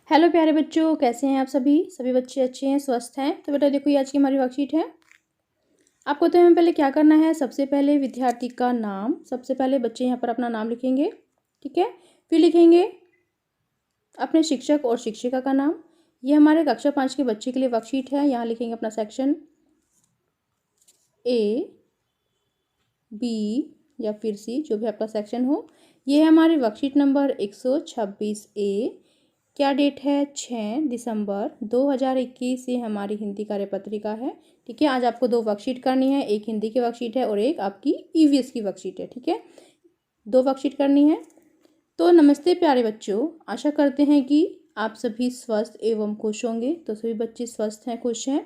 Hello प्यारे बच्चों, कैसे हैं आप सभी बच्चे अच्छे हैं, स्वस्थ हैं। तो बेटा देखो, ये आज की हमारी वर्कशीट है। आपको तो हमें पहले क्या करना है, सबसे पहले विद्यार्थी का नाम, सबसे पहले बच्चे यहाँ पर अपना नाम लिखेंगे, ठीक है। फिर लिखेंगे अपने शिक्षक और शिक्षिका का नाम। ये हमारे कक्षा 5 के बच्चे के लिए वर्कशीट है। यहाँ लिखेंगे अपना सेक्शन ए, बी या फिर सी, जो भी आपका सेक्शन हो। ये है हमारी वर्कशीट नंबर 126A। क्या डेट है? 6 दिसंबर 2021। ये हमारी हिंदी कार्यपत्रिका है, ठीक है। आज आपको 2 वर्कशीट करनी है, एक हिंदी की वर्कशीट है और एक आपकी ईवीएस की वर्कशीट है, ठीक है। 2 वर्कशीट करनी है। तो नमस्ते प्यारे बच्चों, आशा करते हैं कि आप सभी स्वस्थ एवं खुश होंगे। तो सभी बच्चे स्वस्थ हैं, खुश हैं।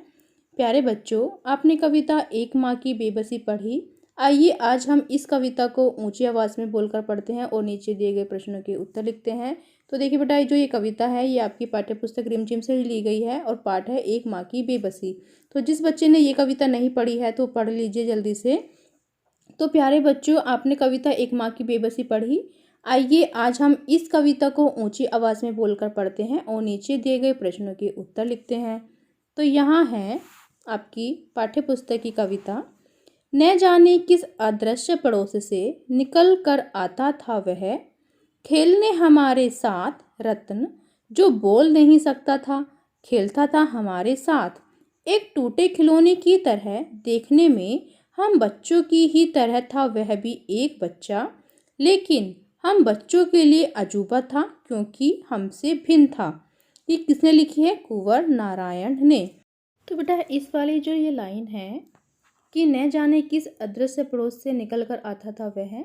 प्यारे बच्चों, आपने कविता एक माँ की बेबसी पढ़ी। आइए आज हम इस कविता को ऊंची आवाज़ में बोलकर पढ़ते हैं और नीचे दिए गए प्रश्नों के उत्तर लिखते हैं। तो देखिए बेटा, जो ये कविता है ये आपकी पाठ्यपुस्तक रिमझिम से ली गई है और पाठ है एक माँ की बेबसी। तो जिस बच्चे ने ये कविता नहीं पढ़ी है तो पढ़ लीजिए जल्दी से। तो प्यारे बच्चों, आपने कविता एक माँ की बेबसी पढ़ी। आइए आज हम इस कविता को ऊंची आवाज़ में बोलकर पढ़ते हैं और नीचे दिए गए प्रश्नों के उत्तर लिखते हैं। तो यहाँ है आपकी पाठ्यपुस्तक की कविता। न जाने किस अदृश्य पड़ोस से निकल कर आता था वह, खेलने हमारे साथ रत्न, जो बोल नहीं सकता था, खेलता था हमारे साथ। एक टूटे खिलौने की तरह, देखने में हम बच्चों की ही तरह था वह भी एक बच्चा, लेकिन हम बच्चों के लिए अजूबा था क्योंकि हमसे भिन्न था। ये किसने लिखी है? कुंवर नारायण ने। तो बेटा इस वाली जो ये लाइन है कि न जाने किस अदृश्य पड़ोस से निकल कर आता था वह,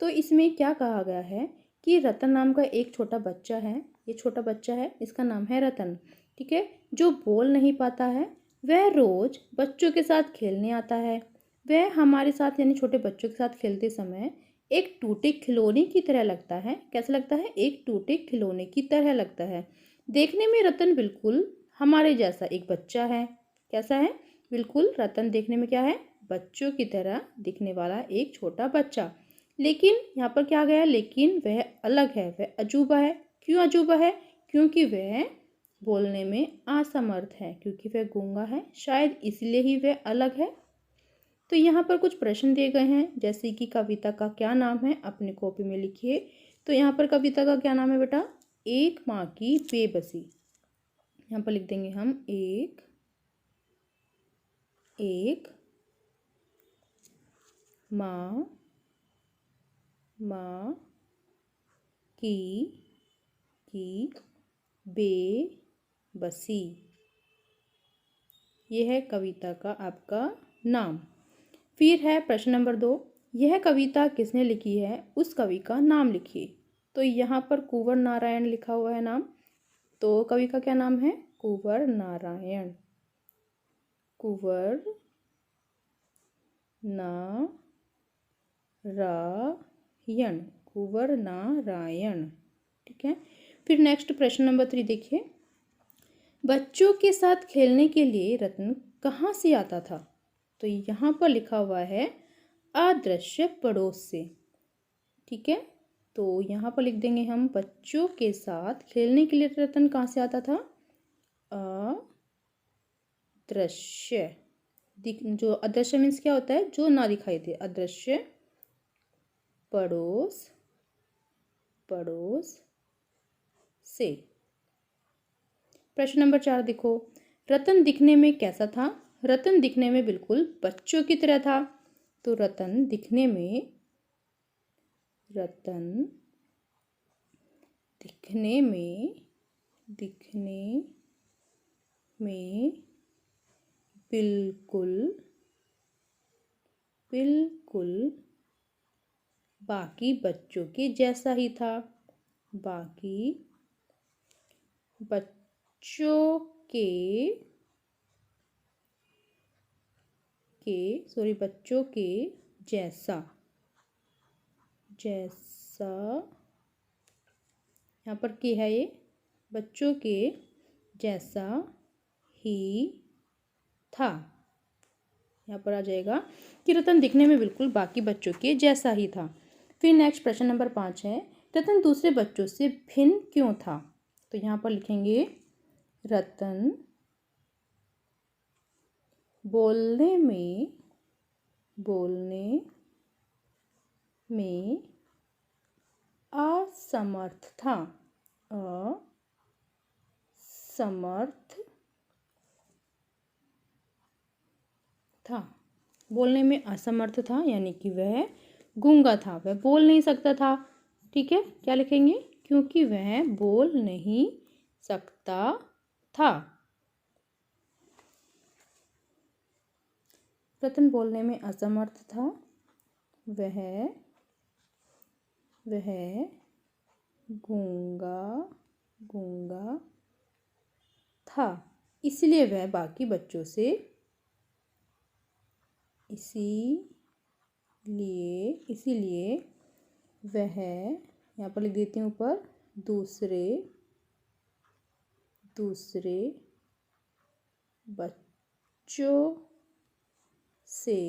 तो इसमें क्या कहा गया है कि रतन नाम का एक छोटा बच्चा है। ये छोटा बच्चा है, इसका नाम है रतन, ठीक है। जो बोल नहीं पाता है, वह रोज बच्चों के साथ खेलने आता है। वह हमारे साथ यानी छोटे बच्चों के साथ खेलते समय एक टूटे खिलौने की तरह लगता है। कैसा लगता है? एक टूटे खिलौने की तरह लगता है। देखने में रतन बिल्कुल हमारे जैसा एक बच्चा है। कैसा है? बिल्कुल रतन देखने में क्या है? बच्चों की तरह दिखने वाला एक छोटा बच्चा। लेकिन यहाँ पर क्या गया? लेकिन वह अलग है, वह अजूबा है। क्यों अजूबा है? क्योंकि वह बोलने में असमर्थ है, क्योंकि वह गूंगा है, शायद इसलिए ही वह अलग है। तो यहाँ पर कुछ प्रश्न दिए गए हैं, जैसे कि कविता का क्या नाम है, अपनी कॉपी में लिखिए। तो यहाँ पर कविता का क्या नाम है बेटा? एक माँ की बेबसी। यहाँ पर लिख देंगे हम एक माँ की बेबसी। यह है कविता का आपका नाम। फिर है प्रश्न नंबर 2, यह कविता किसने लिखी है, उस कवि का नाम लिखिए। तो यहाँ पर कुंवर नारायण लिखा हुआ है नाम, तो कवि का क्या नाम है? कुंवर नारायण। कुंवर नारायण, कुंवर नारायण, ठीक है। फिर नेक्स्ट प्रश्न नंबर 3 देखिए, बच्चों के साथ खेलने के लिए रत्न कहाँ से आता था? तो यहाँ पर लिखा हुआ है अदृश्य पड़ोस से, ठीक है। तो यहाँ पर लिख देंगे हम बच्चों के साथ खेलने के लिए रतन कहाँ से आता था? अदृश्य। जो अदृश्य मीन्स क्या होता है? जो ना दिखाई दे। अदृश्य पड़ोस से। प्रश्न नंबर 4 देखो, रतन दिखने में कैसा था? रतन दिखने में बिल्कुल बच्चों की तरह था। तो रतन दिखने में बिल्कुल बाकी बच्चों के जैसा ही था। बाकी बच्चों के जैसा यहाँ पर क्या है? ये बच्चों के जैसा ही था। यहाँ पर आ जाएगा कि रतन दिखने में बिल्कुल बाकी बच्चों के जैसा ही था। फिर नेक्स्ट प्रश्न नंबर 5 है, रतन दूसरे बच्चों से भिन्न क्यों था? तो यहाँ पर लिखेंगे रतन बोलने में असमर्थ था। बोलने में असमर्थ था यानी कि वह गूंगा था, वह बोल नहीं सकता था। ठीक है, क्या लिखेंगे? क्योंकि वह बोल नहीं सकता था। रतन बोलने में असमर्थ था, वह गूंगा था, इसलिए वह बाकी बच्चों से इसीलिए वह, यहाँ पर लिख देती हूँ ऊपर, दूसरे बच्चों से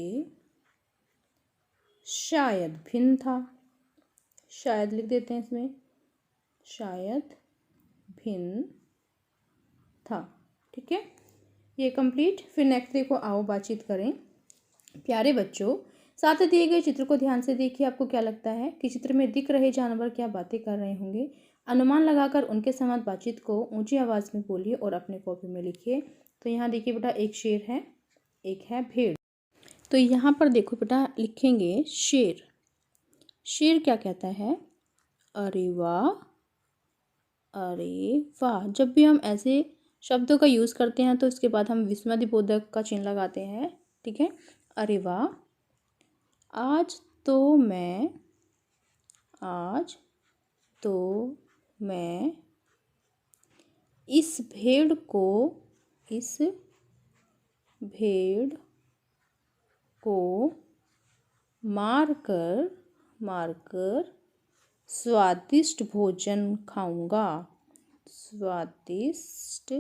शायद भिन्न था। शायद लिख देते हैं इसमें, शायद भिन्न था। ठीक है, ये कंप्लीट। फिर नेक्स्ट देखो, आओ बातचीत करें। प्यारे बच्चों, साथ दिए गए चित्र को ध्यान से देखिए। आपको क्या लगता है कि चित्र में दिख रहे जानवर क्या बातें कर रहे होंगे? अनुमान लगाकर उनके साथ बातचीत को ऊंची आवाज़ में बोलिए और अपने कॉपी में लिखिए। तो यहाँ देखिए बेटा, एक शेर है, एक है भेड़। तो यहाँ पर देखो बेटा, लिखेंगे शेर। शेर क्या कहता है? अरे वाह, अरे वाह। जब भी हम ऐसे शब्दों का यूज़ करते हैं तो इसके बाद हम विस्मयबोधक का चिन्ह लगाते हैं। ठीक है, अरे वाह। आज तो मैं इस भेड़ को मारकर स्वादिष्ट भोजन खाऊंगा। स्वादिष्ट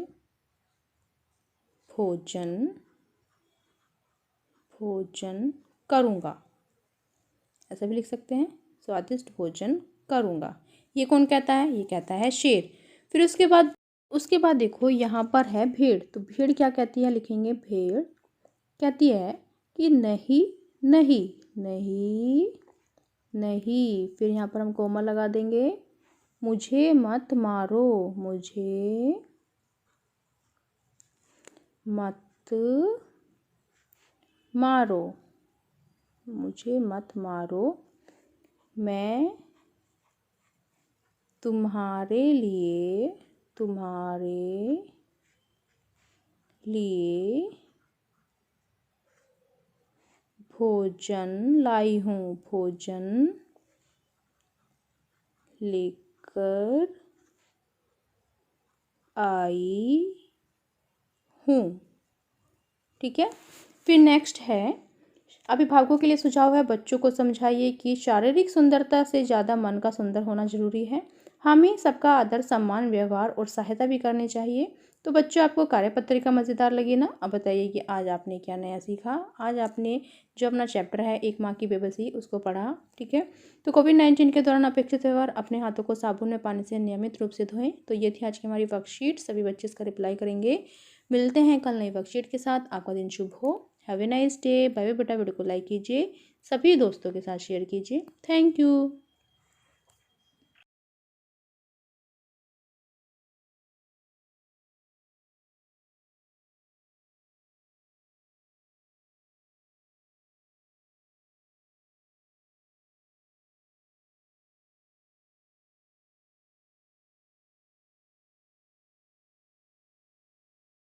भोजन करूंगा, ऐसा भी लिख सकते हैं, स्वादिष्ट भोजन करूंगा। ये कौन कहता है? ये कहता है शेर। फिर उसके बाद देखो, यहाँ पर है भेड़। तो भेड़ क्या कहती है? लिखेंगे भेड़ कहती है कि नहीं नहीं नहीं नहीं। फिर यहाँ पर हम कोमा लगा देंगे, मुझे मत मारो, मुझे मत मारो, मैं तुम्हारे लिए भोजन लाई हूँ, भोजन लेकर आई हूँ। ठीक है, फिर नेक्स्ट है, अभिभावकों के लिए सुझाव है, बच्चों को समझाइए कि शारीरिक सुंदरता से ज़्यादा मन का सुंदर होना जरूरी है। हमें सबका आदर, सम्मान, व्यवहार और सहायता भी करनी चाहिए। तो बच्चों, आपको कार्यपत्रिका मज़ेदार लगी ना? अब बताइए कि आज आपने क्या नया सीखा। आज आपने जो अपना चैप्टर है एक माँ की बेबसी, उसको पढ़ा। ठीक है, तो कोविड-19 के दौरान अपेक्षित व्यवहार, अपने हाथों को साबुन में पानी से नियमित रूप से धोएं। तो ये थी आज की हमारी वर्कशीट। सभी बच्चे इसका रिप्लाई करेंगे। मिलते हैं कल नई वर्कशीट के साथ। आपका दिन शुभ हो। Have a nice day. Bye bye बेटा। वीडियो को लाइक कीजिए, सभी दोस्तों के साथ शेयर कीजिए। Thank you.